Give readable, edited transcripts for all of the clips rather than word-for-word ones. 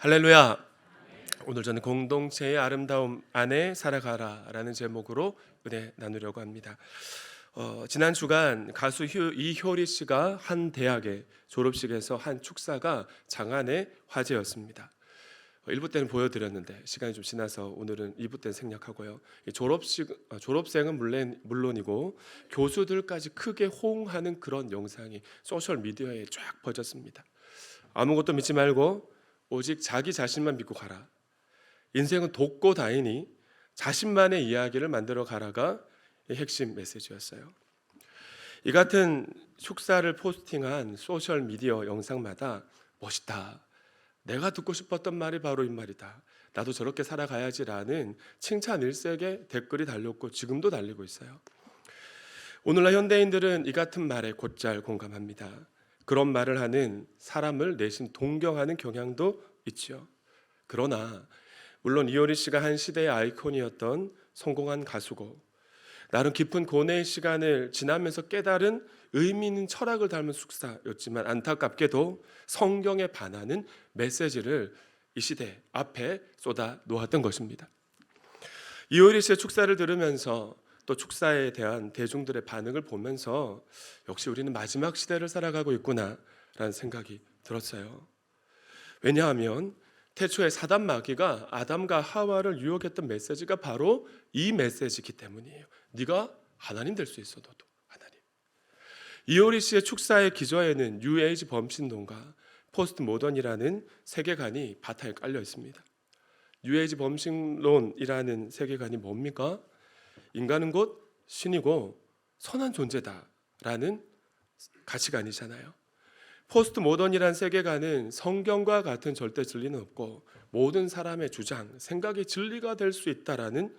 할렐루야. 오늘 저는 공동체의 아름다움 안에 살아가라 라는 제목으로 은혜 나누려고 합니다. 지난 주간 가수 이효리 씨가 한 대학의 졸업식에서 한 축사가 장안의 화제였습니다. 1부 때는 보여드렸는데 시간이 좀 지나서 오늘은 2부 때는 생략하고요. 졸업생은 물론이고 교수들까지 크게 호응하는 그런 영상이 소셜미디어에 쫙 퍼졌습니다. 아무것도 믿지 말고 오직 자기 자신만 믿고 가라. 인생은 돕고 다니니 자신만의 이야기를 만들어 가라가 핵심 메시지였어요. 이 같은 축사를 포스팅한 소셜미디어 영상마다 멋있다. 내가 듣고 싶었던 말이 바로 이 말이다. 나도 저렇게 살아가야지라는 칭찬 일색의 댓글이 달렸고 지금도 달리고 있어요. 오늘날 현대인들은 이 같은 말에 곧잘 공감합니다. 그런 말을 하는 사람을 내심 동경하는 경향도 있죠. 그러나 물론 이효리 씨가 한 시대의 아이콘이었던 성공한 가수고 나름 깊은 고뇌의 시간을 지나면서 깨달은 의미 있는 철학을 담은 축사였지만 안타깝게도 성경에 반하는 메시지를 이 시대 앞에 쏟아 놓았던 것입니다. 이효리 씨의 축사를 들으면서 또 축사에 대한 대중들의 반응을 보면서 역시 우리는 마지막 시대를 살아가고 있구나라는 생각이 들었어요. 왜냐하면 태초에 사단 마귀가 아담과 하와를 유혹했던 메시지가 바로 이 메시지이기 때문이에요. 네가 하나님 될 수 있어. 너도 하나님. 이효리 씨의 축사의 기저에는 뉴에이지 범신론과 포스트 모던이라는 세계관이 바탕에 깔려 있습니다. 뉴에이지 범신론이라는 세계관이 뭡니까? 인간은 곧 신이고 선한 존재다라는 가치관이잖아요. 포스트 모던이란 세계관은 성경과 같은 절대 진리는 없고 모든 사람의 주장, 생각이 진리가 될 수 있다라는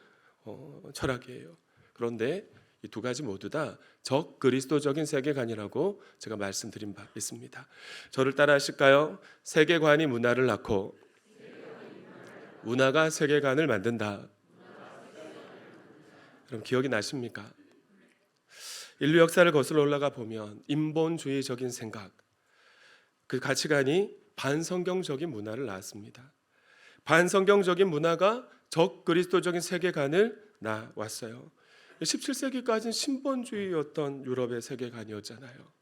철학이에요. 그런데 이 두 가지 모두 다 적그리스도적인 세계관이라고 제가 말씀드린 바 있습니다. 저를 따라 하실까요? 세계관이 문화를 낳고 문화가 세계관을 만든다. 그럼 기억이 나십니까? 인류 역사를 거슬러 올라가 보면 인본주의적인 생각, 그 가치관이 반성경적인 문화를 낳았습니다. 반성경적인 문화가 적그리스도적인 세계관을 낳아왔어요. 17세기까지는 신본주의였던 유럽의 세계관이었잖아요.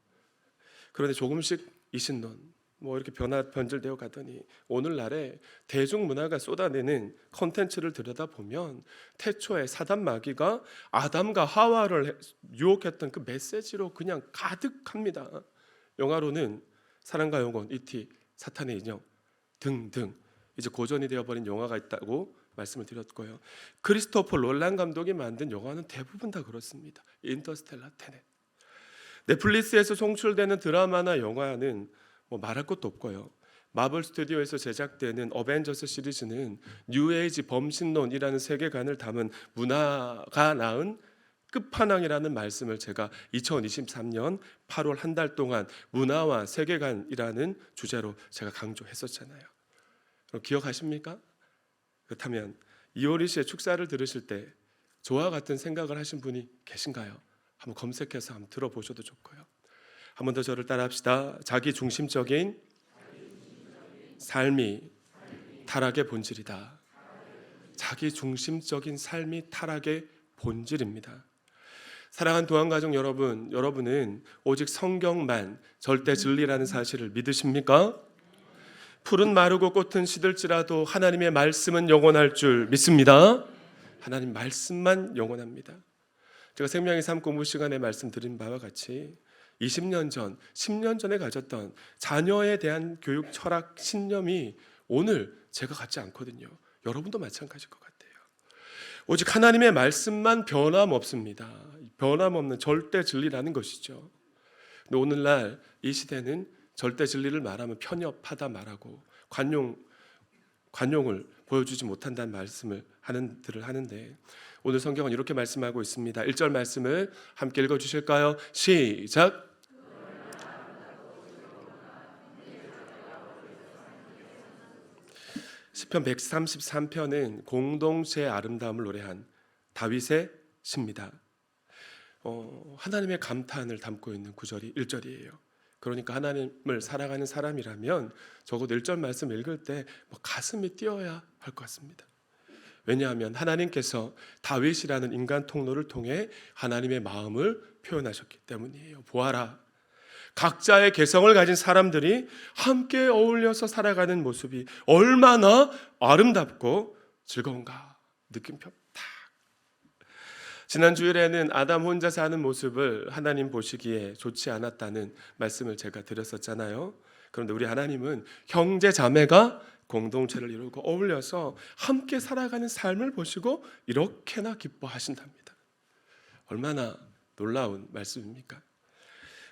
그런데 조금씩 이신론 이렇게 변질되어 가더니 오늘날에 대중문화가 쏟아내는 콘텐츠를 들여다보면 태초에 사단 마귀가 아담과 하와를 유혹했던 그 메시지로 그냥 가득합니다. 영화로는 사랑과 영혼, E.T., 사탄의 인형 등등 이제 고전이 되어버린 영화가 있다고 말씀을 드렸고요. 크리스토퍼 롤란 감독이 만든 영화는 대부분 다 그렇습니다. 인터스텔라, 테넷. 넷플릭스에서 송출되는 드라마나 영화는 말할 것도 없고요. 마블 스튜디오에서 제작되는 어벤져스 시리즈는 뉴에이지 범신론이라는 세계관을 담은 문화가 낳은 끝판왕이라는 말씀을 제가 2023년 8월 한 달 동안 문화와 세계관이라는 주제로 제가 강조했었잖아요. 그럼 기억하십니까? 그렇다면 이효리 씨의 축사를 들으실 때 저와 같은 생각을 하신 분이 계신가요? 한번 검색해서 한번 들어보셔도 좋고요. 한 번 더 저를 따라합시다. 자기 중심적인 삶이 타락의 본질이다. 자기 중심적인 삶이 타락의 본질입니다. 사랑하는 도안가족 여러분, 여러분은 오직 성경만 절대 진리라는 사실을 믿으십니까? 풀은 마르고 꽃은 시들지라도 하나님의 말씀은 영원할 줄 믿습니다. 하나님 말씀만 영원합니다. 제가 생명의 삶 공부 시간에 말씀드린 바와 같이 20년 전, 10년 전에 가졌던 자녀에 대한 교육 철학 신념이 오늘 제가 갖지 않거든요. 여러분도 마찬가지일 것 같아요. 오직 하나님의 말씀만 변함없습니다. 변함없는 절대 진리라는 것이죠. 근데 오늘날 이 시대는 절대 진리를 말하면 편협하다 말하고 관용을 보여주지 못한다는 말씀을 하는데 오늘 성경은 이렇게 말씀하고 있습니다. 1절 말씀을 함께 읽어주실까요? 시작. 시편 133편은 공동체의 아름다움을 노래한 다윗의 시입니다. 하나님의 감탄을 담고 있는 구절이 1절이에요. 그러니까 하나님을 사랑하는 사람이라면 적어도 1절 말씀 읽을 때 가슴이 뛰어야 할 것 같습니다. 왜냐하면 하나님께서 다윗이라는 인간 통로를 통해 하나님의 마음을 표현하셨기 때문이에요. 보아라, 각자의 개성을 가진 사람들이 함께 어울려서 살아가는 모습이 얼마나 아름답고 즐거운가. 느낌표 딱. 지난 주일에는 아담 혼자 사는 모습을 하나님 보시기에 좋지 않았다는 말씀을 제가 드렸었잖아요. 그런데 우리 하나님은 형제 자매가 공동체를 이루고 어울려서 함께 살아가는 삶을 보시고 이렇게나 기뻐하신답니다. 얼마나 놀라운 말씀입니까?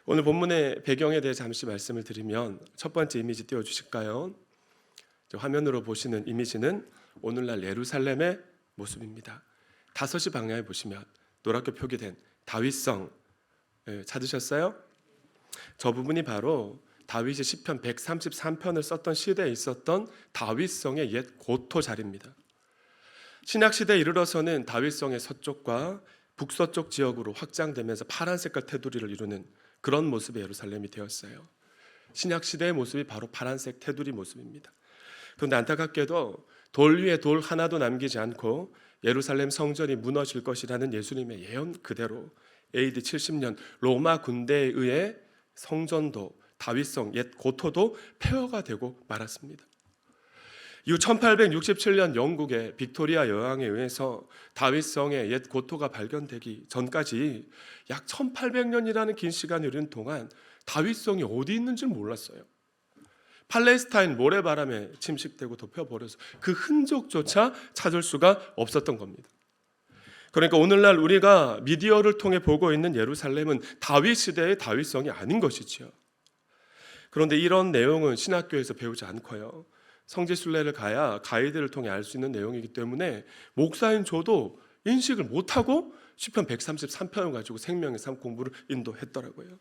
오늘 본문의 배경에 대해 잠시 말씀을 드리면 첫 번째 이미지 띄워주실까요? 화면으로 보시는 이미지는 오늘날 예루살렘의 모습입니다. 5시 방향에 보시면 노랗게 표기된 다윗성 찾으셨어요? 저 부분이 바로 다윗이 시편 133편을 썼던 시대에 있었던 다윗성의 옛 고토 자리입니다. 신약 시대에 이르러서는 다윗성의 서쪽과 북서쪽 지역으로 확장되면서 파란 색깔 테두리를 이루는 그런 모습의 예루살렘이 되었어요. 신약 시대의 모습이 바로 파란색 테두리 모습입니다. 그런데 안타깝게도 돌 위에 돌 하나도 남기지 않고 예루살렘 성전이 무너질 것이라는 예수님의 예언 그대로 AD 70년 로마 군대에 의해 성전도 다윗성 옛 고토도 폐허가 되고 말았습니다. 이후 1867년 영국의 빅토리아 여왕에 의해서 다윗성의 옛 고토가 발견되기 전까지 약 1800년이라는 긴 시간이 흐른 동안 다윗성이 어디 있는지 몰랐어요. 팔레스타인 모래바람에 침식되고 덮여버려서 그 흔적조차 찾을 수가 없었던 겁니다. 그러니까 오늘날 우리가 미디어를 통해 보고 있는 예루살렘은 다윗 시대의 다윗성이 아닌 것이지요. 그런데 이런 내용은 신학교에서 배우지 않고요. 성지순례를 가야 가이드를 통해 알 수 있는 내용이기 때문에 목사인 저도 인식을 못하고 시편 133편을 가지고 생명의 삶 공부를 인도했더라고요.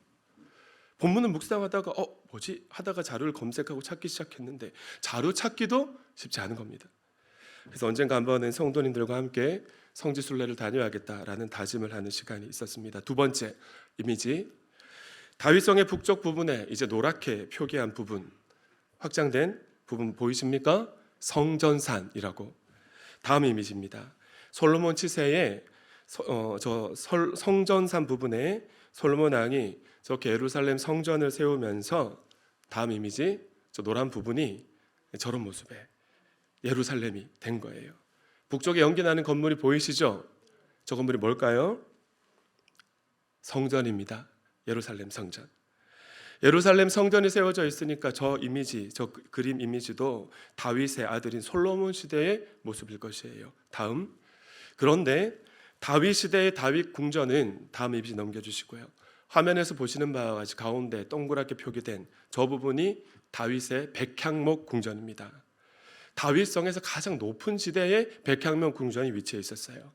본문을 묵상하다가 뭐지? 하다가 자료를 검색하고 찾기 시작했는데 자료 찾기도 쉽지 않은 겁니다. 그래서 언젠가 한번은 성도님들과 함께 성지순례를 다녀야겠다라는 다짐을 하는 시간이 있었습니다. 두 번째 이미지, 다윗성의 북쪽 부분에 이제 노랗게 표기한 부분, 확장된 부분 보이십니까? 성전산이라고. 다음 이미지입니다. 솔로몬 치세의 성전산 부분에 솔로몬 왕이 저렇게 예루살렘 성전을 세우면서 다음 이미지, 저 노란 부분이 저런 모습의 예루살렘이 된 거예요. 북쪽에 연기나는 건물이 보이시죠? 저 건물이 뭘까요? 성전입니다. 예루살렘 성전. 예루살렘 성전이 세워져 있으니까 저 이미지, 저 그림 이미지도 다윗의 아들인 솔로몬 시대의 모습일 것이에요. 다음. 그런데 다윗 시대의 다윗 궁전은 다음 이미지 넘겨주시고요. 화면에서 보시는 바와 같이 가운데 동그랗게 표기된 저 부분이 다윗의 백향목 궁전입니다. 다윗성에서 가장 높은 지대에 백향목 궁전이 위치해 있었어요.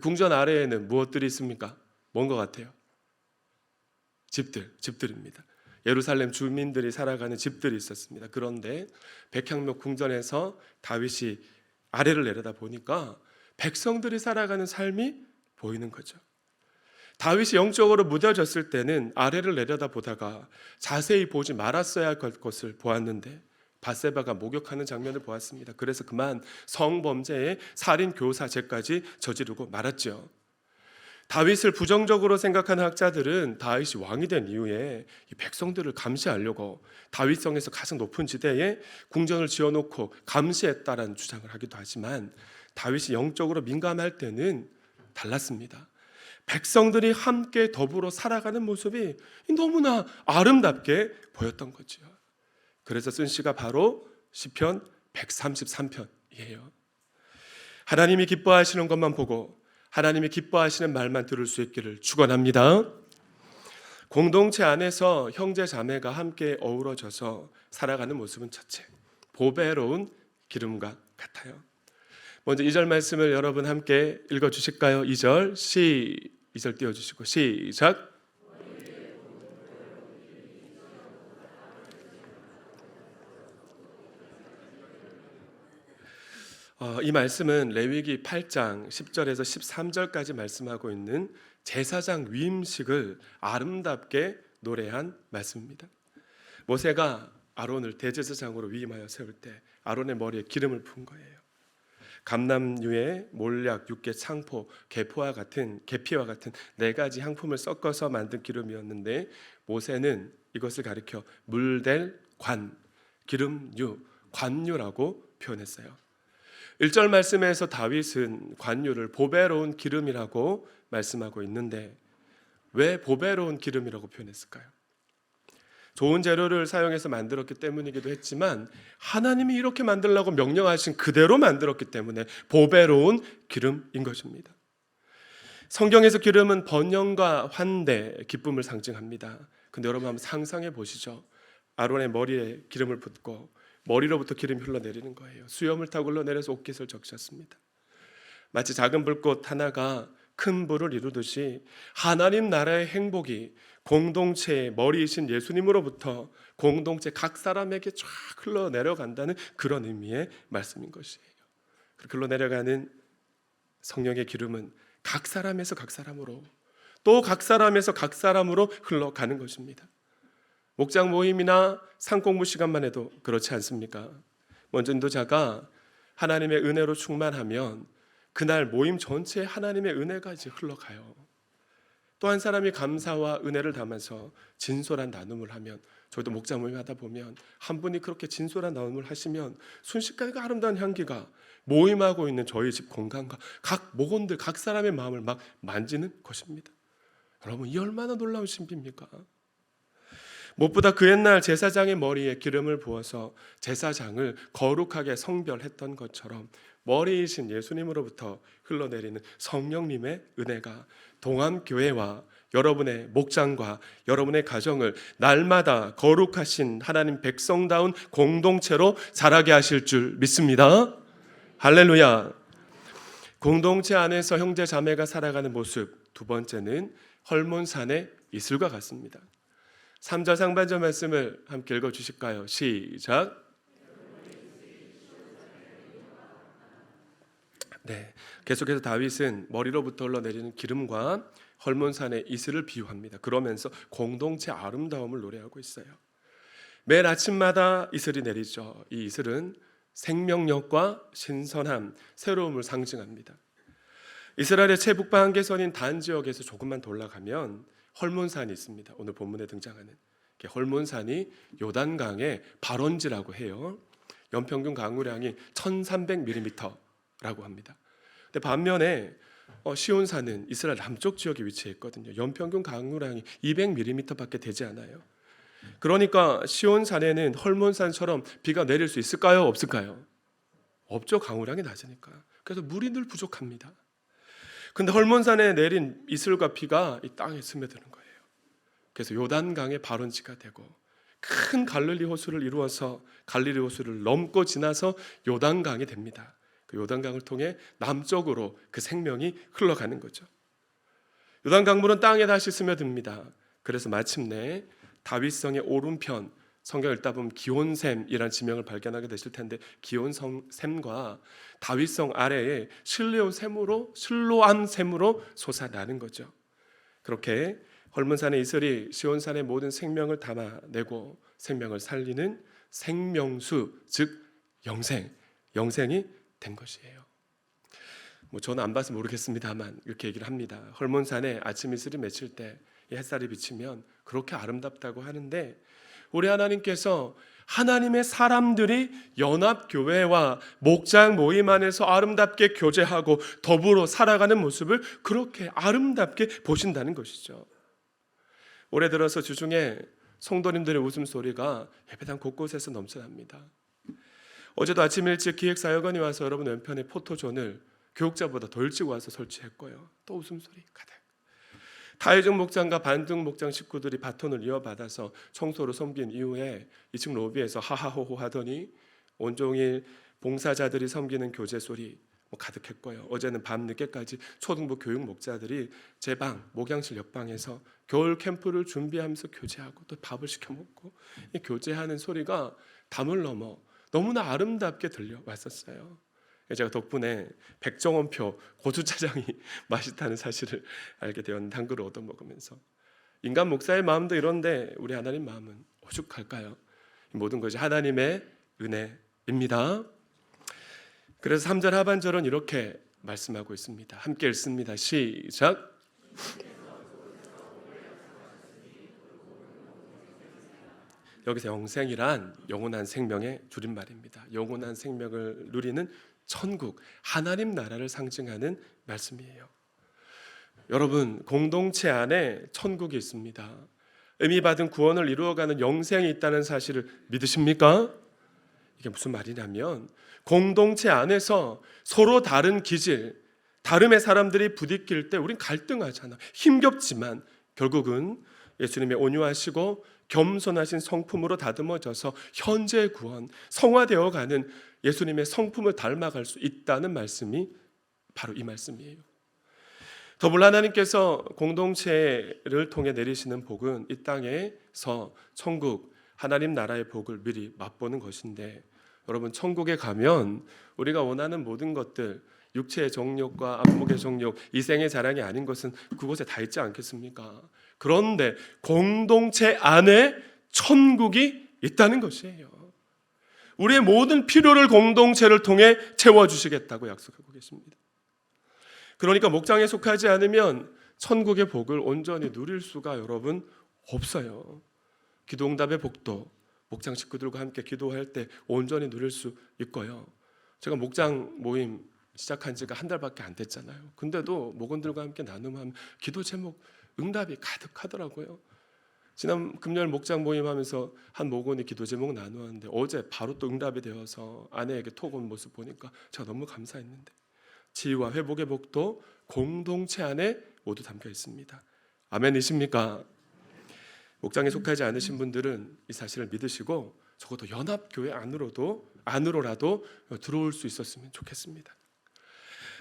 궁전 아래에는 무엇들이 있습니까? 뭔 것 같아요? 집들입니다. 예루살렘 주민들이 살아가는 집들이 있었습니다. 그런데 백향목 궁전에서 다윗이 아래를 내려다 보니까 백성들이 살아가는 삶이 보이는 거죠. 다윗이 영적으로 무뎌졌을 때는 아래를 내려다 보다가 자세히 보지 말았어야 할 것을 보았는데 밧세바가 목욕하는 장면을 보았습니다. 그래서 그만 성범죄의 살인 교사죄까지 저지르고 말았죠. 다윗을 부정적으로 생각하는 학자들은 다윗이 왕이 된 이후에 이 백성들을 감시하려고 다윗성에서 가장 높은 지대에 궁전을 지어놓고 감시했다라는 주장을 하기도 하지만 다윗이 영적으로 민감할 때는 달랐습니다. 백성들이 함께 더불어 살아가는 모습이 너무나 아름답게 보였던 거죠. 그래서 쓴 시가 바로 시편 133편이에요. 하나님이 기뻐하시는 것만 보고 하나님이 기뻐하시는 말만 들을 수 있기를 축원합니다. 공동체 안에서 형제 자매가 함께 어우러져서 살아가는 모습은 첫째, 보배로운 기름과 같아요. 먼저 2절 말씀을 여러분 함께 읽어주실까요? 2절 띄워주시고 시작. 이 말씀은 레위기 8장 10절에서 13절까지 말씀하고 있는 제사장 위임식을 아름답게 노래한 말씀입니다. 모세가 아론을 대제사장으로 위임하여 세울 때 아론의 머리에 기름을 부은 거예요. 감람류의 몰약, 육개, 창포, 계피와 같은 4가지 향품을 섞어서 만든 기름이었는데 모세는 이것을 가리켜 물될 관, 기름류, 관유라고 표현했어요. 1절 말씀에서 다윗은 관유를 보배로운 기름이라고 말씀하고 있는데 왜 보배로운 기름이라고 표현했을까요? 좋은 재료를 사용해서 만들었기 때문이기도 했지만 하나님이 이렇게 만들라고 명령하신 그대로 만들었기 때문에 보배로운 기름인 것입니다. 성경에서 기름은 번영과 환대, 기쁨을 상징합니다. 근데 여러분 한번 상상해 보시죠. 아론의 머리에 기름을 붓고 머리로부터 기름이 흘러내리는 거예요. 수염을 타고 흘러내려서 옷깃을 적셨습니다. 마치 작은 불꽃 하나가 큰 불을 이루듯이 하나님 나라의 행복이 공동체의 머리이신 예수님으로부터 공동체 각 사람에게 쫙 흘러내려간다는 그런 의미의 말씀인 것이에요. 그렇게 흘러내려가는 성령의 기름은 각 사람에서 각 사람으로 또 각 사람에서 각 사람으로 흘러가는 것입니다. 목장 모임이나 상공부 시간만 해도 그렇지 않습니까? 먼저 인도자가 하나님의 은혜로 충만하면 그날 모임 전체에 하나님의 은혜가 이제 흘러가요. 또 한 사람이 감사와 은혜를 담아서 진솔한 나눔을 하면, 저희도 목장 모임 하다 보면 한 분이 그렇게 진솔한 나눔을 하시면 순식간에 그 아름다운 향기가 모임하고 있는 저희 집 공간과 각 목원들 각 사람의 마음을 막 만지는 것입니다. 여러분, 이 얼마나 놀라운 신비입니까? 무엇보다 그 옛날 제사장의 머리에 기름을 부어서 제사장을 거룩하게 성별했던 것처럼 머리이신 예수님으로부터 흘러내리는 성령님의 은혜가 동암교회와 여러분의 목장과 여러분의 가정을 날마다 거룩하신 하나님 백성다운 공동체로 자라게 하실 줄 믿습니다. 할렐루야. 공동체 안에서 형제 자매가 살아가는 모습, 두 번째는 헐몬산의 이슬과 같습니다. 3절 상반절 말씀을 함께 읽어주실까요? 시작. 네, 계속해서 다윗은 머리로부터 흘러내리는 기름과 헐몬산의 이슬을 비유합니다. 그러면서 공동체 아름다움을 노래하고 있어요. 매일 아침마다 이슬이 내리죠. 이 이슬은 생명력과 신선함, 새로움을 상징합니다. 이스라엘의 최북방 한계선인 단 지역에서 조금만 더 올라가면 헐몬산이 있습니다. 오늘 본문에 등장하는 헐몬산이 요단강의 발원지라고 해요. 연평균 강우량이 1300mm라고 합니다. 근데 반면에 시온산은 이스라엘 남쪽 지역에 위치해 있거든요. 연평균 강우량이 200mm밖에 되지 않아요. 그러니까 시온산에는 헐몬산처럼 비가 내릴 수 있을까요? 없을까요? 없죠. 강우량이 낮으니까. 그래서 물이 늘 부족합니다. 근데 헐몬산에 내린 이슬과 비가 이 땅에 스며드는 거예요. 그래서 요단강의 발원지가 되고 큰 갈릴리 호수를 이루어서 갈릴리 호수를 넘고 지나서 요단강이 됩니다. 그 요단강을 통해 남쪽으로 그 생명이 흘러가는 거죠. 요단강물은 땅에 다시 스며듭니다. 그래서 마침내 다윗성의 오른편, 성경 읽다 보면 기온샘이라는 지명을 발견하게 되실 텐데 기온샘과 다윗성 아래에 실로암 샘으로 솟아나는 거죠. 그렇게 헐몬산의 이슬이 시온산의 모든 생명을 담아내고 생명을 살리는 생명수, 즉 영생이 된 것이에요. 저는 안 봐서 모르겠습니다만 이렇게 얘기를 합니다. 헐몬산에 아침 이슬이 맺힐 때 이 햇살이 비치면 그렇게 아름답다고 하는데 우리 하나님께서 하나님의 사람들이 연합교회와 목장 모임 안에서 아름답게 교제하고 더불어 살아가는 모습을 그렇게 아름답게 보신다는 것이죠. 올해 들어서 주중에 성도님들의 웃음소리가 예배당 곳곳에서 넘쳐납니다. 어제도 아침 일찍 기획사역원이 와서 여러분 왼편에 포토존을 교육자보다 더 일찍 와서 설치했고요. 또 웃음소리 가득. 타이중 목장과 반등 목장 식구들이 바톤을 이어받아서 청소로 섬긴 이후에 2층 로비에서 하하호호 하더니 온종일 봉사자들이 섬기는 교제 소리 가득했고요. 어제는 밤늦게까지 초등부 교육 목자들이 제 방, 목양실 옆방에서 겨울 캠프를 준비하면서 교제하고 또 밥을 시켜 먹고 이 교제하는 소리가 담을 넘어 너무나 아름답게 들려왔었어요. 제가 덕분에 백종원표 고추짜장이 맛있다는 사실을 알게 되었는데 한 그릇 얻어먹으면서 인간 목사의 마음도 이런데 우리 하나님 마음은 오죽할까요? 이 모든 것이 하나님의 은혜입니다. 그래서 3절 하반절은 이렇게 말씀하고 있습니다. 함께 읽습니다. 시작. 여기서 영생이란 영원한 생명의 줄임말입니다. 영원한 생명을 누리는 천국, 하나님 나라를 상징하는 말씀이에요. 여러분, 공동체 안에 천국이 있습니다. 의미받은 구원을 이루어가는 영생이 있다는 사실을 믿으십니까? 이게 무슨 말이냐면 공동체 안에서 서로 다른 기질, 다름의 사람들이 부딪힐 때 우린 갈등하잖아. 힘겹지만 결국은 예수님의 온유하시고 겸손하신 성품으로 다듬어져서 현재의 구원, 성화되어가는 예수님의 성품을 닮아갈 수 있다는 말씀이 바로 이 말씀이에요. 더불어 하나님께서 공동체를 통해 내리시는 복은 이 땅에서 천국, 하나님 나라의 복을 미리 맛보는 것인데, 여러분, 천국에 가면 우리가 원하는 모든 것들, 육체의 정욕과 안목의 정욕, 이생의 자랑이 아닌 것은 그곳에 다 있지 않겠습니까? 그런데 공동체 안에 천국이 있다는 것이에요. 우리의 모든 필요를 공동체를 통해 채워주시겠다고 약속하고 계십니다. 그러니까 목장에 속하지 않으면 천국의 복을 온전히 누릴 수가 여러분 없어요. 기도응답의 복도 목장 식구들과 함께 기도할 때 온전히 누릴 수 있고요. 제가 목장 모임 시작한 지가 한 달밖에 안 됐잖아요. 근데도 목원들과 함께 나눔하면 기도 제목 응답이 가득하더라고요. 지난 금요일 목장 모임하면서 한 목원이 기도 제목 나누었는데 어제 바로 또 응답이 되어서 아내에게 톡 온 모습 보니까 제가 너무 감사했는데, 치유와 회복의 복도 공동체 안에 모두 담겨 있습니다. 아멘이십니까? 목장에 속하지 않으신 분들은 이 사실을 믿으시고 적어도 연합교회 안으로라도 들어올 수 있었으면 좋겠습니다.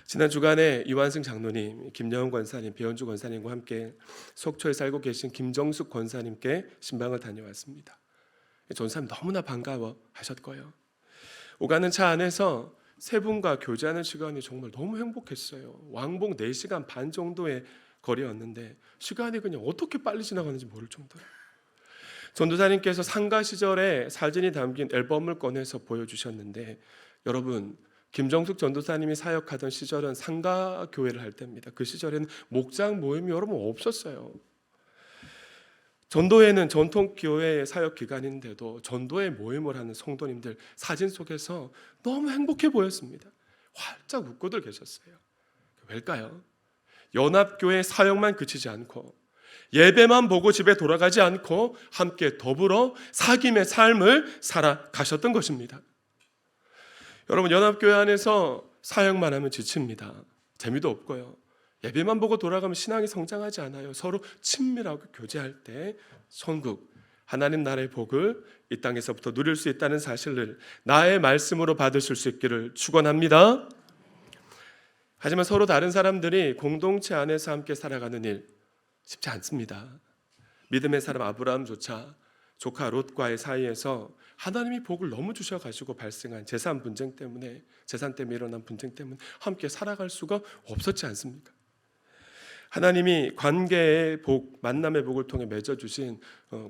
지난 주간에 이완승 장로님, 김여은 권사님, 배현주 권사님과 함께 속초에 살고 계신 김정숙 권사님께 신방을 다녀왔습니다. 전사님 너무나 반가워 하셨고요. 오가는 차 안에서 세 분과 교제하는 시간이 정말 너무 행복했어요. 왕복 4시간 반 정도의 거리였는데 시간이 그냥 어떻게 빨리 지나가는지 모를 정도로. 전도사님께서 상가 시절에 사진이 담긴 앨범을 꺼내서 보여주셨는데, 여러분, 김정숙 전도사님이 사역하던 시절은 상가 교회를 할 때입니다. 그 시절에는 목장 모임이 여러분 없었어요. 전도회는 전통교회의 사역 기간인데도 전도회 모임을 하는 성도님들 사진 속에서 너무 행복해 보였습니다. 활짝 웃고들 계셨어요. 왜일까요? 연합교회 사역만 그치지 않고 예배만 보고 집에 돌아가지 않고 함께 더불어 사귐의 삶을 살아가셨던 것입니다. 여러분, 연합교회 안에서 사역만 하면 지칩니다. 재미도 없고요. 예배만 보고 돌아가면 신앙이 성장하지 않아요. 서로 친밀하고 교제할 때 천국, 하나님 나라의 복을 이 땅에서부터 누릴 수 있다는 사실을 나의 말씀으로 받으실 수 있기를 축원합니다. 하지만 서로 다른 사람들이 공동체 안에서 함께 살아가는 일 쉽지 않습니다. 믿음의 사람 아브라함조차 조카 롯과의 사이에서 하나님이 복을 너무 주셔가지고 발생한 재산 때문에 일어난 분쟁 때문에 함께 살아갈 수가 없었지 않습니까? 하나님이 관계의 복, 만남의 복을 통해 맺어주신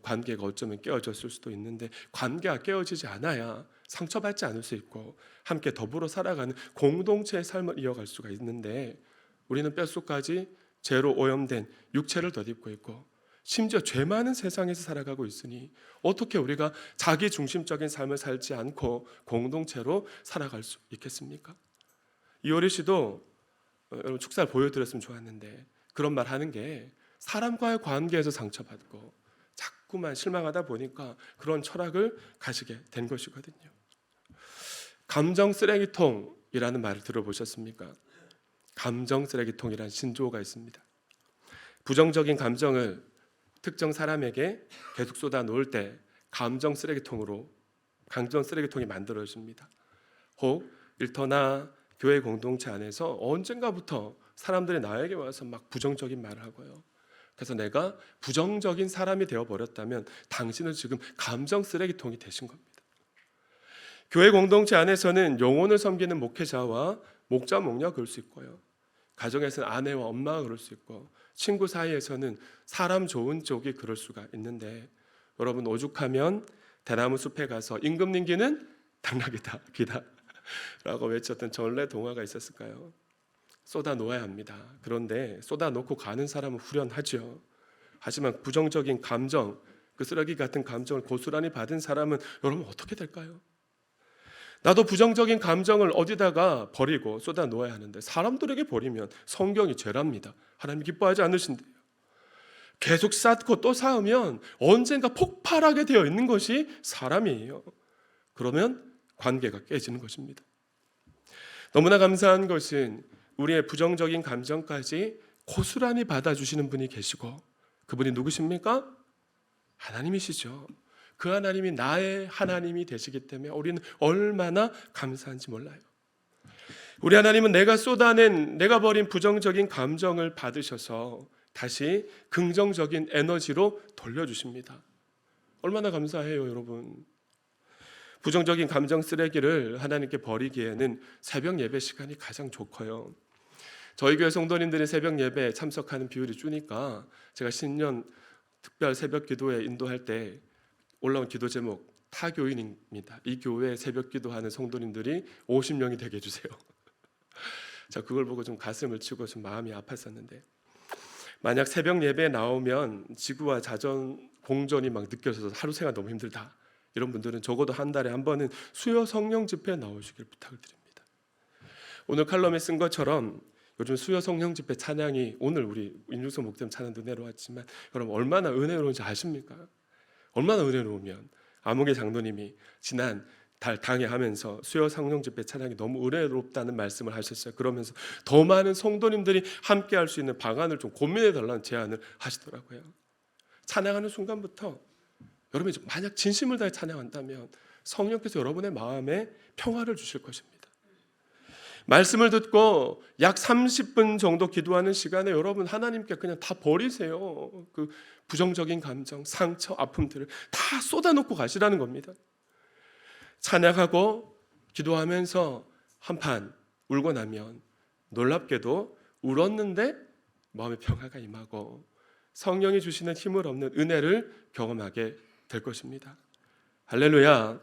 관계가 어쩌면 깨어졌을 수도 있는데, 관계가 깨어지지 않아야 상처받지 않을 수 있고 함께 더불어 살아가는 공동체의 삶을 이어갈 수가 있는데, 우리는 뼛속까지 죄로 오염된 육체를 덧입고 있고 심지어 죄 많은 세상에서 살아가고 있으니 어떻게 우리가 자기 중심적인 삶을 살지 않고 공동체로 살아갈 수 있겠습니까? 이효리 씨도 여러분 축사를 보여드렸으면 좋았는데 그런 말 하는 게 사람과의 관계에서 상처받고 자꾸만 실망하다 보니까 그런 철학을 가지게 된 것이거든요. 감정 쓰레기통이라는 말을 들어보셨습니까? 감정 쓰레기통이라는 신조어가 있습니다. 부정적인 감정을 특정 사람에게 계속 쏟아 놓을 때 감정 쓰레기통이 만들어집니다. 혹 일터나 교회 공동체 안에서 언젠가부터 사람들이 나에게 와서 막 부정적인 말을 하고요. 그래서 내가 부정적인 사람이 되어버렸다면 당신은 지금 감정 쓰레기통이 되신 겁니다. 교회 공동체 안에서는 영혼을 섬기는 목회자와 목자, 목녀가 그럴 수 있고요. 가정에서는 아내와 엄마가 그럴 수 있고 친구 사이에서는 사람 좋은 쪽이 그럴 수가 있는데, 여러분 오죽하면 대나무 숲에 가서 임금님기는 당나귀다 귀다 라고 외쳤던 전래 동화가 있었을까요? 쏟아 놓아야 합니다. 그런데 쏟아 놓고 가는 사람은 후련하죠. 하지만 부정적인 감정, 그 쓰레기 같은 감정을 고스란히 받은 사람은 여러분 어떻게 될까요? 나도 부정적인 감정을 어디다가 버리고 쏟아 놓아야 하는데 사람들에게 버리면 성경이 죄랍니다. 하나님 기뻐하지 않으신대요. 계속 쌓고 또 쌓으면 언젠가 폭발하게 되어 있는 것이 사람이에요. 그러면 관계가 깨지는 것입니다. 너무나 감사한 것은 우리의 부정적인 감정까지 고스란히 받아주시는 분이 계시고, 그분이 누구십니까? 하나님이시죠. 그 하나님이 나의 하나님이 되시기 때문에 우리는 얼마나 감사한지 몰라요. 우리 하나님은 내가 버린 부정적인 감정을 받으셔서 다시 긍정적인 에너지로 돌려주십니다. 얼마나 감사해요, 여러분. 부정적인 감정 쓰레기를 하나님께 버리기에는 새벽 예배 시간이 가장 좋고요. 저희 교회 성도님들이 새벽 예배에 참석하는 비율이 주니까 제가 신년 특별 새벽 기도에 인도할 때 올라온 기도 제목 타교인입니다. 이 교회에 새벽 기도하는 성도님들이 50명이 되게 해주세요. 자, 그걸 보고 좀 가슴을 치고 좀 마음이 아팠었는데, 만약 새벽 예배에 나오면 지구와 자전 공전이 막 느껴져서 하루 생활 너무 힘들다, 이런 분들은 적어도 한 달에 한 번은 수요 성령 집회에 나오시길 부탁을 드립니다. 오늘 칼럼에 쓴 것처럼 요즘 수요 성령 집회 찬양이, 오늘 우리 임중성 목사님 찬양도 내려왔지만 여러분 얼마나 은혜로운지 아십니까? 얼마나 은혜로우면 아무개 장로님이 지난 달 강의하면서 수요 성령 집회 찬양이 너무 은혜롭다는 말씀을 하셨어요. 그러면서 더 많은 성도님들이 함께 할 수 있는 방안을 좀 고민해 달라는 제안을 하시더라고요. 찬양하는 순간부터 여러분이 만약 진심을 다해 찬양한다면 성령께서 여러분의 마음에 평화를 주실 것입니다. 말씀을 듣고 약 30분 정도 기도하는 시간에 여러분 하나님께 그냥 다 버리세요. 그 부정적인 감정, 상처, 아픔들을 다 쏟아놓고 가시라는 겁니다. 찬양하고 기도하면서 한판 울고 나면 놀랍게도 울었는데 마음의 평화가 임하고 성령이 주시는 힘을 얻는 은혜를 경험하게 될 것입니다. 할렐루야.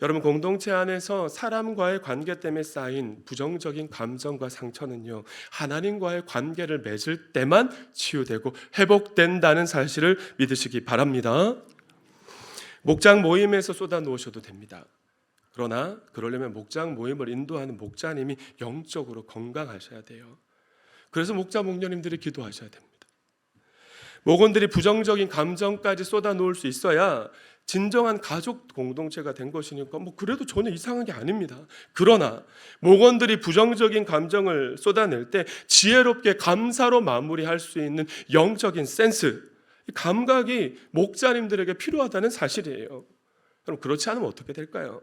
여러분, 공동체 안에서 사람과의 관계 때문에 쌓인 부정적인 감정과 상처는요, 하나님과의 관계를 맺을 때만 치유되고 회복된다는 사실을 믿으시기 바랍니다. 목장 모임에서 쏟아 놓으셔도 됩니다. 그러나 그러려면 목장 모임을 인도하는 목자님이 영적으로 건강하셔야 돼요. 그래서 목자 목녀님들이 기도하셔야 됩니다. 목원들이 부정적인 감정까지 쏟아 놓을 수 있어야 진정한 가족 공동체가 된 것이니까 그래도 전혀 이상한 게 아닙니다. 그러나 목원들이 부정적인 감정을 쏟아낼 때 지혜롭게 감사로 마무리할 수 있는 영적인 센스, 감각이 목자님들에게 필요하다는 사실이에요. 그럼 그렇지 않으면 어떻게 될까요?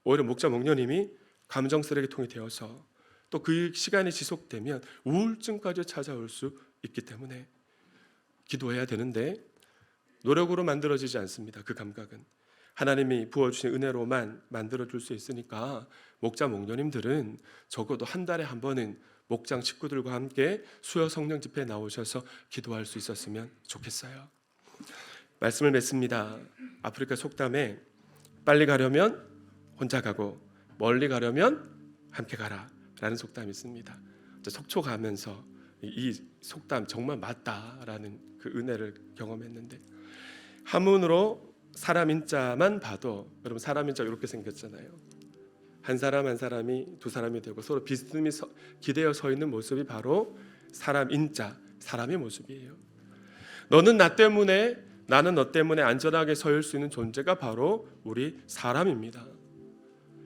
오히려 목자 목녀님이 감정 쓰레기통이 되어서 또 그 시간이 지속되면 우울증까지 찾아올 수 있기 때문에 기도해야 되는데 노력으로 만들어지지 않습니다. 그 감각은 하나님이 부어주신 은혜로만 만들어줄 수 있으니까 목자 목녀님들은 적어도 한 달에 한 번은 목장 식구들과 함께 수요 성령 집회에 나오셔서 기도할 수 있었으면 좋겠어요. 말씀을 맺습니다. 아프리카 속담에 빨리 가려면 혼자 가고 멀리 가려면 함께 가라 라는 속담이 있습니다. 속초 가면서 이 속담 정말 맞다라는 그 은혜를 경험했는데, 한문으로 사람 인자만 봐도 여러분 사람 인자 이렇게 생겼잖아요. 한 사람 한 사람이 두 사람이 되고 서로 비스듬히 기대어 서 있는 모습이 바로 사람 인자, 사람의 모습이에요. 너는 나 때문에, 나는 너 때문에 안전하게 서 있을 수 있는 존재가 바로 우리 사람입니다.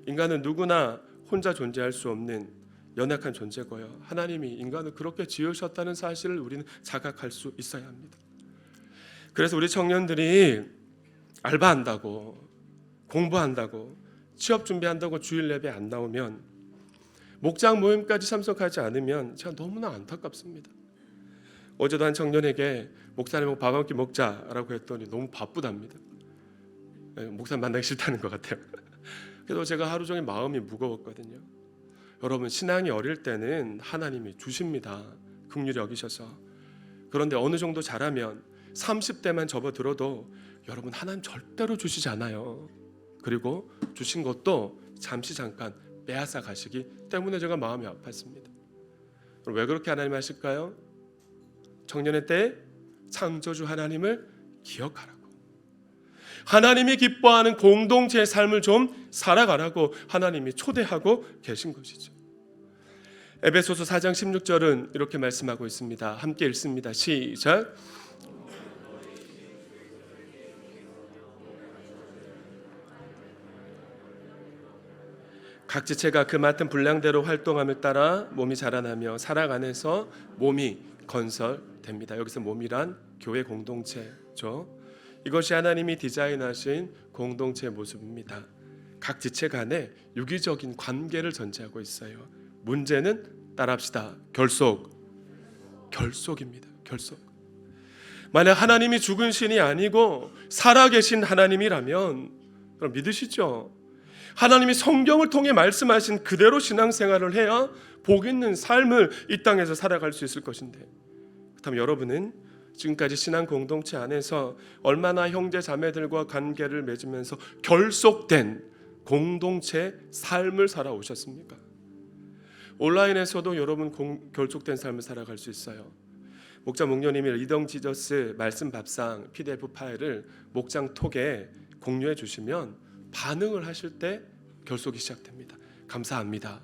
인간은 누구나 혼자 존재할 수 없는 연약한 존재고요. 하나님이 인간을 그렇게 지으셨다는 사실을 우리는 자각할 수 있어야 합니다. 그래서 우리 청년들이 알바한다고, 공부한다고, 취업 준비한다고 주일 예배 안 나오면, 목장 모임까지 참석하지 않으면 제가 너무나 안타깝습니다. 어제도 한 청년에게 목사님 밥 한 끼 먹자라고 했더니 너무 바쁘답니다. 목사님 만나기 싫다는 것 같아요. 그래서 제가 하루 종일 마음이 무거웠거든요. 여러분, 신앙이 어릴 때는 하나님이 주십니다. 긍휼히 여기셔서. 그런데 어느 정도 자라면 30대만 접어들어도 여러분, 하나님 절대로 주시지 않아요. 그리고 주신 것도 잠깐 빼앗아 가시기 때문에 제가 마음이 아팠습니다. 왜 그렇게 하나님 하실까요? 청년의 때 창조주 하나님을 기억하라고, 하나님이 기뻐하는 공동체의 삶을 좀 살아가라고 하나님이 초대하고 계신 것이죠. 에베소서 4장 16절은 이렇게 말씀하고 있습니다. 함께 읽습니다. 시작. 각 지체가 그 맡은 분량대로 활동함을 따라 몸이 자라나며 사랑 안에서 몸이 건설됩니다. 여기서 몸이란 교회 공동체죠. 이것이 하나님이 디자인하신 공동체의 모습입니다. 각 지체 간에 유기적인 관계를 전제하고 있어요. 문제는 따라합시다. 결속입니다. 결속. 만약 하나님이 죽은 신이 아니고 살아계신 하나님이라면 그럼 믿으시죠? 하나님이 성경을 통해 말씀하신 그대로 신앙생활을 해야 복 있는 삶을 이 땅에서 살아갈 수 있을 것인데, 그렇다면 여러분은 지금까지 신앙 공동체 안에서 얼마나 형제 자매들과 관계를 맺으면서 결속된 공동체 삶을 살아오셨습니까? 온라인에서도 여러분 결속된 삶을 살아갈 수 있어요. 목자 목녀님이 리덩 지저스 말씀 밥상 PDF 파일을 목장 톡에 공유해 주시면 반응을 하실 때 결속이 시작됩니다. 감사합니다.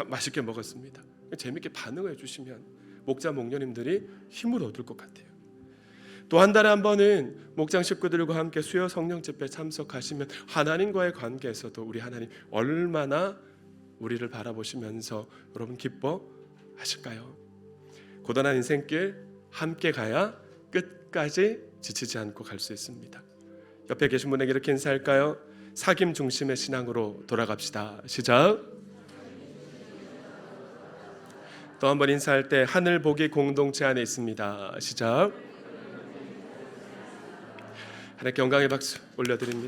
맛있게 먹었습니다. 재밌게 반응을 해주시면 목자 목녀님들이 힘을 얻을 것 같아요. 또 한 달에 한 번은 목장 식구들과 함께 수요 성령 집회 참석하시면 하나님과의 관계에서도 우리 하나님 얼마나 우리를 바라보시면서 여러분 기뻐하실까요? 고단한 인생길 함께 가야 끝까지 지치지 않고 갈 수 있습니다. 옆에 계신 분에게 이렇게 인사할까요? 사귐 중심의 신앙으로 돌아갑시다. 시작. 또 한 번 인사할 때 하늘 보기 공동체 안에 있습니다. 시작. 하나님께 영광의 박수 올려드립니다.